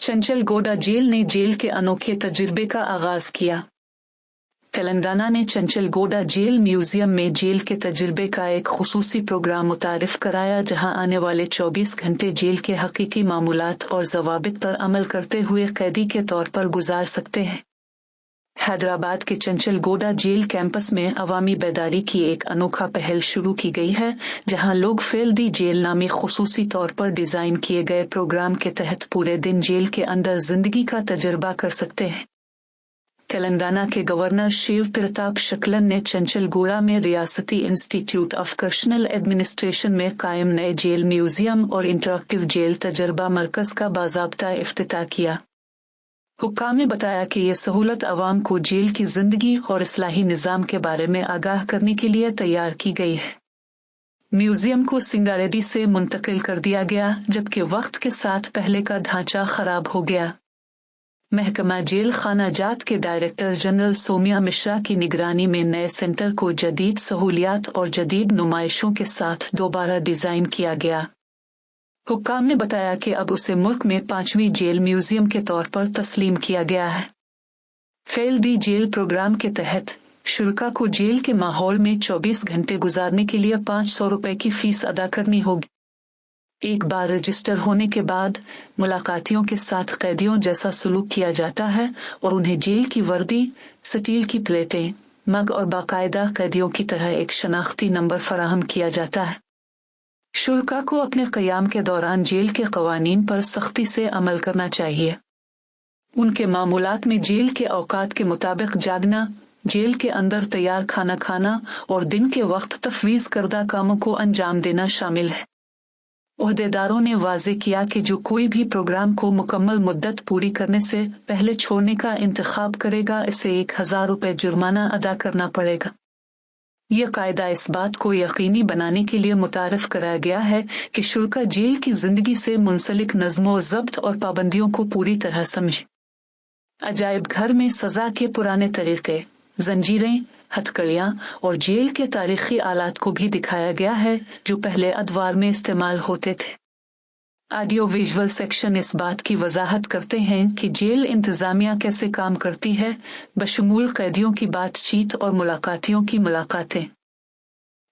चंचलगौडा jail ने jail के अनोखे तजुर्बे का आगाज किया। तेलंगाना ने चंचलगौडा जेल म्यूजियम में जेल के तजुर्बे का एक खुसूसी प्रोग्राम मुतारिफ कराया, जहां आने वाले 24 घंटे जेल के हकीकी मामूलात और जवाबित पर अमल करते हुए कैदी के तौर पर गुजार सकते हैं। हैदराबाद के चंचलगौडा जेल कैंपस में अवामी बेदारी की एक अनोखा पहल शुरू की गई है, जहां लोग फेल दी जेल नामी खुसूसी तौर पर डिजाइन किए गए प्रोग्राम के तहत पूरे दिन जेल के अंदर जिंदगी का तजुर्बा कर सकते हैं। तेलंगाना के गवर्नर शिव प्रताप शुक्लन ने चंचलगौडा में रियासती इंस्टीट्यूट ऑफ कर्शनल एडमिनिस्ट्रेशन में कायम नए जेल म्यूजियम और इंटरैक्टिव जेल तजर्बा मरकज का बाज़ाब्ता इफ्तिताह किया। हुक्काम ने बताया कि ये सहूलत आवाम को जेल की जिंदगी और इस्लाही निज़ाम के बारे में आगाह करने के लिए तैयार की गई है। म्यूजियम को सिंगारेड्डी से मुंतकिल कर दिया गया, जबकि वक्त के साथ पहले का ढांचा खराब हो गया। महकमा जेल खाना जात के डायरेक्टर जनरल सोमिया मिश्रा की निगरानी में नए सेंटर को जदीद सहूलियात और जदीद नुमाइशों के साथ दोबारा डिजाइन किया गया। हुक्काम ने बताया कि अब उसे मुल्क में 5वीं जेल म्यूजियम के तौर पर तस्लीम किया गया है। फेल दी जेल प्रोग्राम के तहत शुल्का को जेल के माहौल में 24 घंटे गुजारने के लिए 500 रुपए की फीस अदा करनी होगी। एक बार रजिस्टर होने के बाद मुलाकातियों के साथ कैदियों जैसा सलूक किया जाता है और उन्हें जेल की वर्दी, स्टील की प्लेटें, मग और बाकायदा कैदियों की तरह एक शनाख्ती नंबर फराहम किया जाता है। शुल्का को अपने क़याम के दौरान जेल के क़वानीन पर सख्ती से अमल करना चाहिए। उनके मामूलात में जेल के औकात के मुताबिक जागना, जेल के अंदर तैयार खाना खाना और दिन के वक्त तफवीज़ करदा कामों को अंजाम देना शामिल है। ओहदेदारों ने वाज़े किया कि जो कोई भी प्रोग्राम को मुकम्मल मुद्दत पूरी करने से पहले छोड़ने का इंतखाब करेगा, इसे 1000 रुपए जुर्माना अदा करना पड़ेगा। यह कायदा इस बात को यकीनी बनाने के लिए मुतारिफ कराया गया है कि शुल्का जेल की जिंदगी से मुंसलिक नज़्मो ज़ब्त और पाबंदियों को पूरी तरह समझे। अजायब घर में सजा के पुराने तरीके, जंजीरें, हथकड़ियाँ और जेल के तारीखी आलात को भी दिखाया गया है, जो पहले अदवार में इस्तेमाल होते थे। ऑडियो विजुअल सेक्शन इस बात की वजाहत करते हैं कि जेल इंतजामिया कैसे काम करती है, बशमूल कैदियों की बातचीत और मुलाकातियों की मुलाकातें।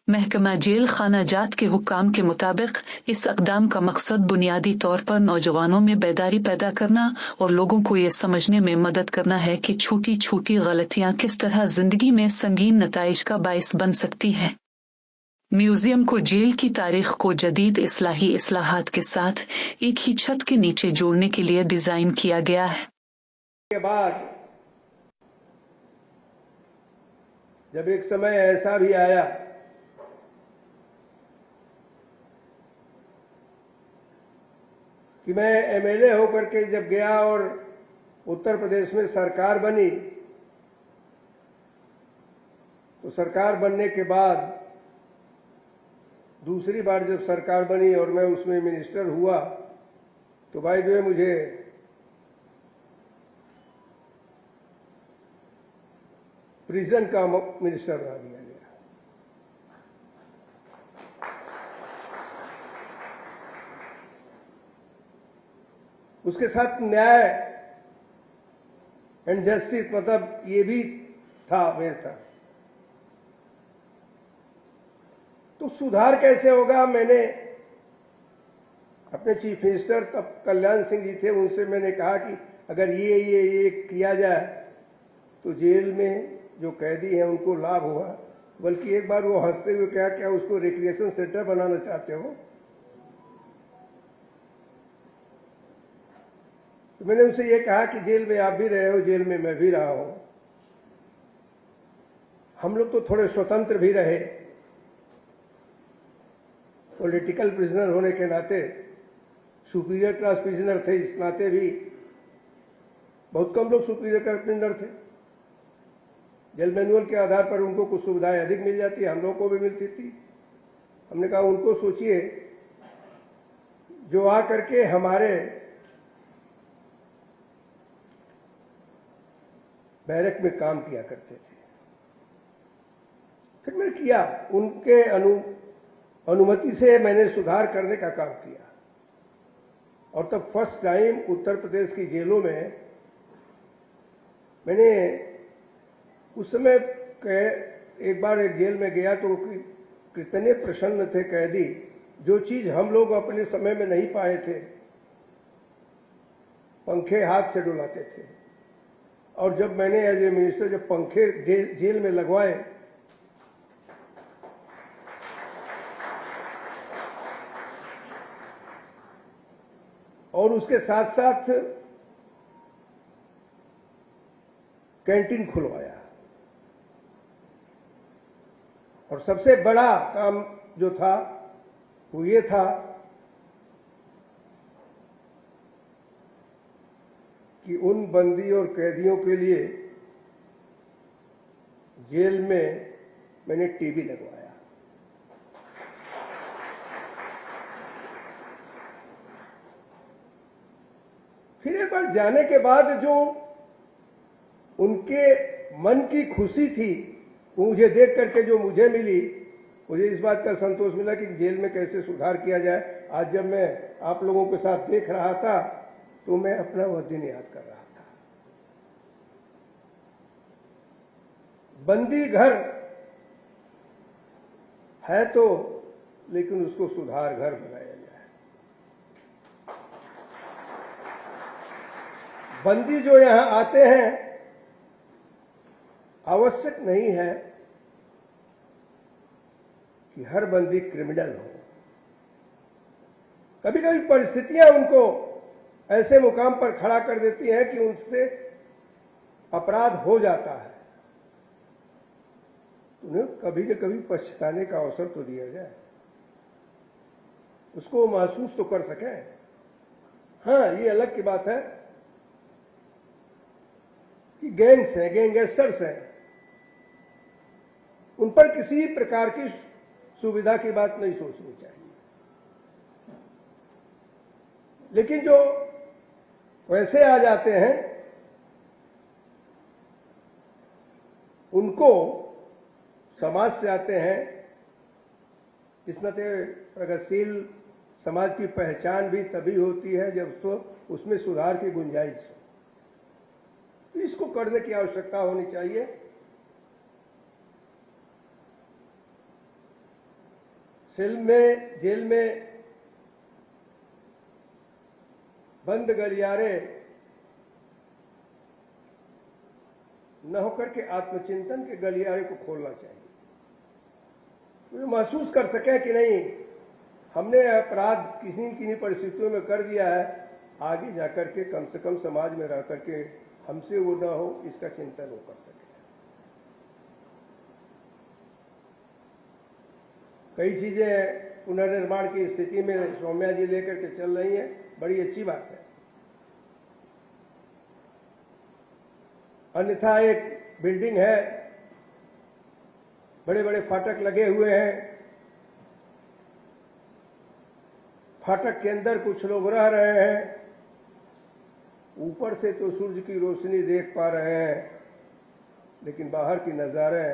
महकमा जेल खाना जात के हुक्काम के मुताबिक इस अक़दाम का मकसद बुनियादी तौर पर नौजवानों में बेदारी पैदा करना और लोगों को ये समझने में मदद करना है कि छोटी छोटी गलतियाँ किस तरह जिंदगी में संगीन नताइज का बाइस बन सकती हैं। म्यूजियम को जेल की तारीख को जदीद इस्लाही इस्लाहात के साथ एक ही छत के नीचे जोड़ने के लिए डिजाइन किया गया है। के बाद जब एक समय ऐसा भी आया कि मैं एमएलए होकर के जब गया और उत्तर प्रदेश में सरकार बनी, तो सरकार बनने के बाद दूसरी बार जब सरकार बनी और मैं उसमें मिनिस्टर हुआ, तो भाई जो है मुझे प्रिजन का मिनिस्टर बना दिया गया। उसके साथ न्याय एंड जस्टिस, मतलब ये भी था मेरे साथ। तो सुधार कैसे होगा, मैंने अपने चीफ मिनिस्टर तब कल्याण सिंह जी थे, उनसे मैंने कहा कि अगर ये किया जाए तो जेल में जो कैदी हैं उनको लाभ होगा। बल्कि एक बार वो हंसते हुए कहा, क्या उसको रिक्रिएशन सेंटर बनाना चाहते हो? तो मैंने उनसे ये कहा कि जेल में आप भी रहे हो, जेल में मैं भी रहा हूं, हम लोग तो थोड़े स्वतंत्र भी रहे। पॉलिटिकल प्रिजनर होने के नाते, सुपीरियर क्लास प्रिजनर थे, इस नाते भी बहुत कम लोग सुपीरियर क्लास प्रिजनर थे। जेल मैनुअल के आधार पर उनको कुछ सुविधाएं अधिक मिल जाती, हम लोगों को भी मिलती थी। हमने कहा उनको सोचिए जो आ करके हमारे बैरक में काम किया करते थे। फिर मैंने किया, उनके अनुमति से मैंने सुधार करने का काम किया। और तब फर्स्ट टाइम उत्तर प्रदेश की जेलों में मैंने उस समय एक बार एक जेल में गया तो कितने प्रसन्न थे कैदी, जो चीज हम लोग अपने समय में नहीं पाए थे। पंखे हाथ से डुलाते थे, और जब मैंने एज ए मिनिस्टर जब पंखे जेल में लगवाए और उसके साथ साथ कैंटीन खुलवाया, और सबसे बड़ा काम जो था वो ये था कि उन बंदी और कैदियों के लिए जेल में मैंने टीवी लगवाया। फिर एक बार जाने के बाद जो उनके मन की खुशी थी वो मुझे देख करके जो मुझे मिली, मुझे इस बात का संतोष मिला कि जेल में कैसे सुधार किया जाए। आज जब मैं आप लोगों के साथ देख रहा था तो मैं अपना वह दिन याद कर रहा था। बंदी घर है तो, लेकिन उसको सुधार घर बनाया जाए। बंदी जो यहां आते हैं, आवश्यक नहीं है कि हर बंदी क्रिमिनल हो। कभी कभी परिस्थितियां उनको ऐसे मुकाम पर खड़ा कर देती हैं कि उनसे अपराध हो जाता है, उन्हें कभी न कभी पछताने का अवसर तो दिया जाए, उसको महसूस तो कर सकें। हां, ये अलग की बात है कि गैंग्स हैं, गैंगस्टर्स हैं, उन पर किसी प्रकार की सुविधा की बात नहीं सोचनी चाहिए। लेकिन जो वैसे आ जाते हैं उनको समाज से आते हैं, इस नाते प्रगतिशील समाज की पहचान भी तभी होती है जब उसमें सुधार की गुंजाइश हो। इसको करने की आवश्यकता होनी चाहिए। जेल में बंद गलियारे न होकर के आत्मचिंतन के गलियारे को खोलना चाहिए। तो महसूस कर सके कि नहीं, हमने अपराध किसी किन्हीं परिस्थितियों में कर दिया है, आगे जाकर के कम से कम समाज में रह करके हमसे वो न हो, इसका चिंतन वो कर सके। कई चीजें पुनर्निर्माण की स्थिति में सौम्या जी लेकर के चल रही हैं, बड़ी अच्छी बात है। अन्यथा एक बिल्डिंग है, बड़े बड़े फाटक लगे हुए हैं, फाटक के अंदर कुछ लोग रह रहे हैं, ऊपर से तो सूर्य की रोशनी देख पा रहे हैं, लेकिन बाहर की नजारे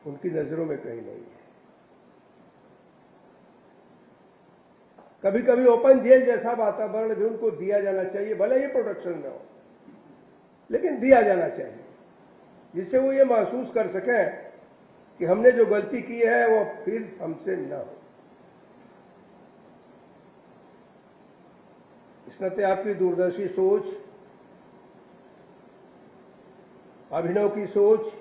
उनकी नजरों में कहीं नहीं है। कभी कभी ओपन जेल जैसा वातावरण भी उनको दिया जाना चाहिए, भले ही प्रोटेक्शन न हो, लेकिन दिया जाना चाहिए, जिससे वो ये महसूस कर सकें कि हमने जो गलती की है वो फिर हमसे न हो। इस नाते आपकी दूरदर्शी सोच, अभिनव की सोच,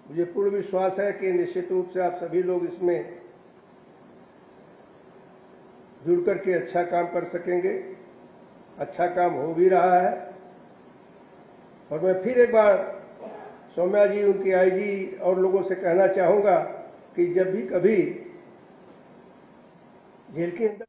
मुझे पूर्ण विश्वास है कि निश्चित रूप से आप सभी लोग इसमें जुड़ करके अच्छा काम कर सकेंगे। अच्छा काम हो भी रहा है। और मैं फिर एक बार सौम्या जी, उनकी आईजी और लोगों से कहना चाहूंगा कि जब भी कभी जेल के अंदर